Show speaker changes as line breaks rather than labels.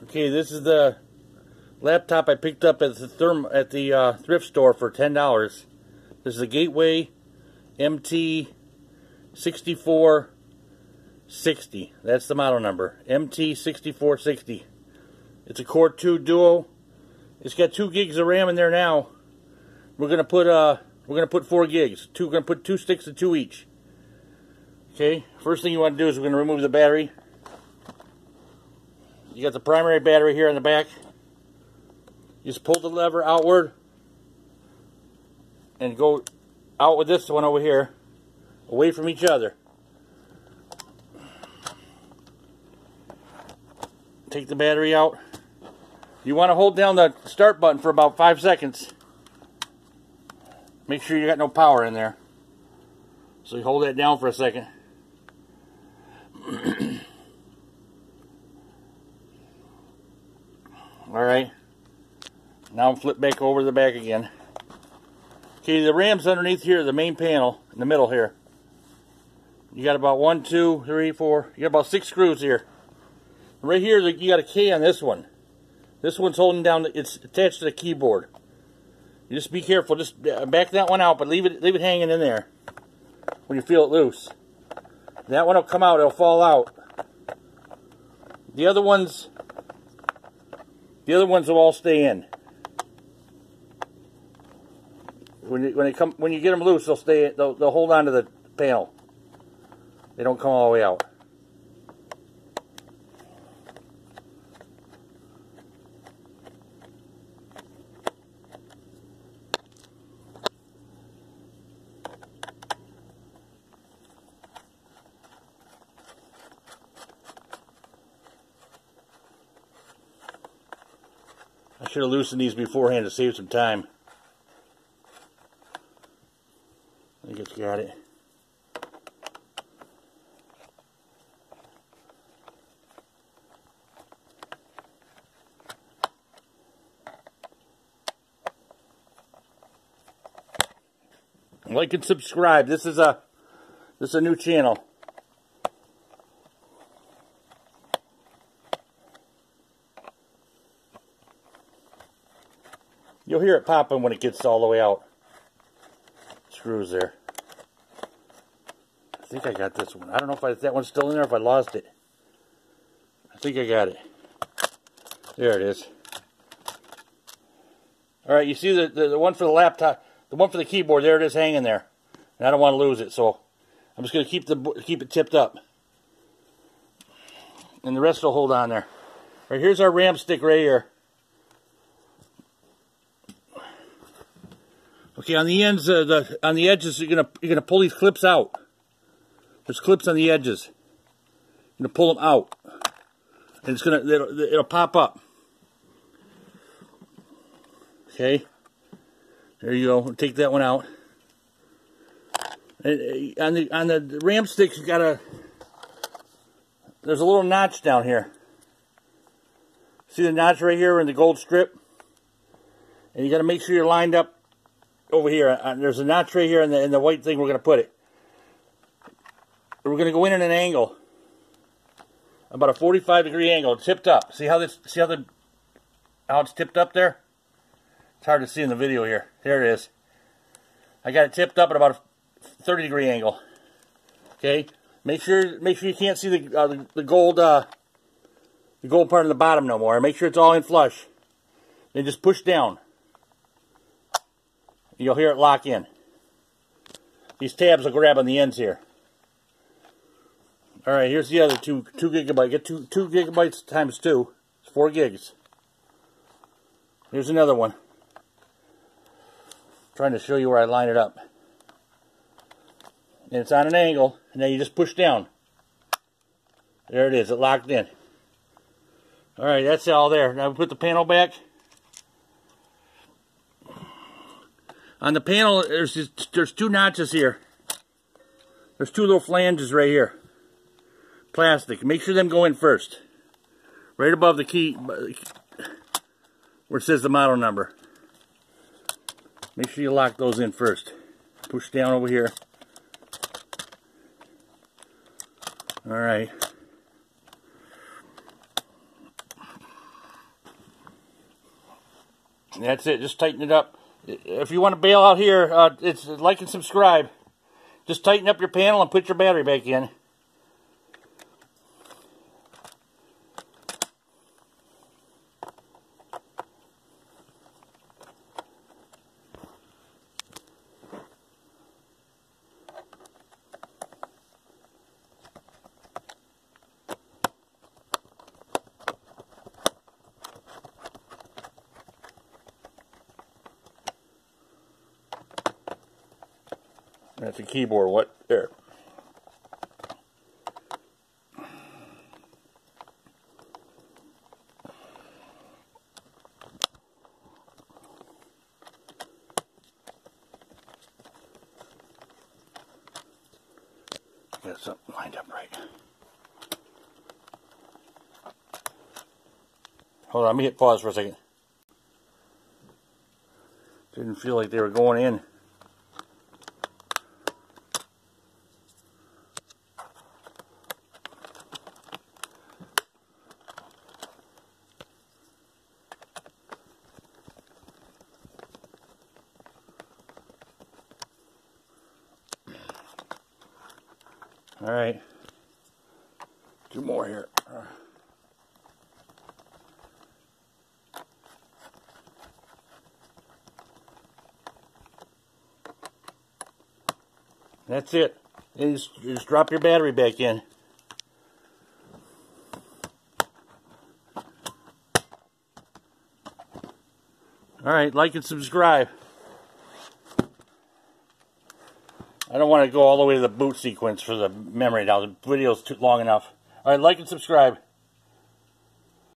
Okay, this is the laptop I picked up at the thrift store for $10. This is a Gateway MT6460. That's the model number, MT6460. It's a Core 2 Duo. It's got 2 gigs of RAM in there now. We're gonna put 4 gigs. We're gonna put 2 sticks of 2 each. Okay. First thing you want to do is we're gonna remove the battery. You got the primary battery here on the back. You just pull the lever outward and go out with this one over here, away from each other. Take the battery out. You want to hold down the start button for about 5 seconds. Make sure you got no power in there. So you hold that down for a second. Alright. Now flip back over to the back again. Okay, the RAM's underneath here, the main panel, in the middle here. You got about 1, 2, 3, 4. You got about 6 screws here. Right here, you got a K on this one. This one's holding down, it's attached to the keyboard. You just be careful, just back that one out, but leave it hanging in there when you feel it loose. That one will come out, it'll fall out. The other ones will all stay in. When you get them loose, they'll stay. They'll hold on to the panel. They don't come all the way out. I should have loosened these beforehand to save some time. I think it's got it. Like and subscribe. This is a new channel. You'll hear it popping when it gets all the way out. Screws there. I think I got this one. I don't know if that one's still in there or if I lost it. I think I got it. There it is. Alright, you see the one for the laptop, the one for the keyboard, there it is hanging there. And I don't want to lose it, so I'm just going to keep it tipped up. And the rest will hold on there. Alright, here's our RAM stick right here. Okay, on the ends, on the edges, you're gonna pull these clips out. There's clips on the edges. You're gonna pull them out, and it'll pop up. Okay, there you go. Take that one out. And on the RAM sticks, you there's a little notch down here. See the notch right here in the gold strip, and you got to make sure you're lined up. Over here, there's a notch right here in the white thing we're going to put it. We're going to go in at an angle, about a 45-degree angle, tipped up. See how it's tipped up there? It's hard to see in the video here. There it is. I got it tipped up at about a 30-degree angle. Okay, make sure you can't see the gold part on the bottom no more. Make sure it's all in flush. Then just push down. You'll hear it lock in. These tabs will grab on the ends here. Alright, here's the other 2 gigabyte. Get 2 gigabytes times 2. It's 4 gigs. Here's another one. I'm trying to show you where I line it up. And it's on an angle, and then you just push down. There it is, it locked in. Alright, that's all there. Now we put the panel back. On the panel, there's 2 notches here. There's 2 little flanges right here. Plastic. Make sure them go in first. Right above the key, where it says the model number. Make sure you lock those in first. Push down over here. Alright. That's it. Just tighten it up. If you want to bail out here, it's like and subscribe. Just tighten up your panel and put your battery back in. That's the keyboard. What? There. Got something lined up right. Hold on, let me hit pause for a second. Didn't feel like they were going in. All right, 2 more here. That's it. You just drop your battery back in. All right, like and subscribe. I don't want to go all the way to the boot sequence for the memory now. The video's too long enough. All right, like and subscribe.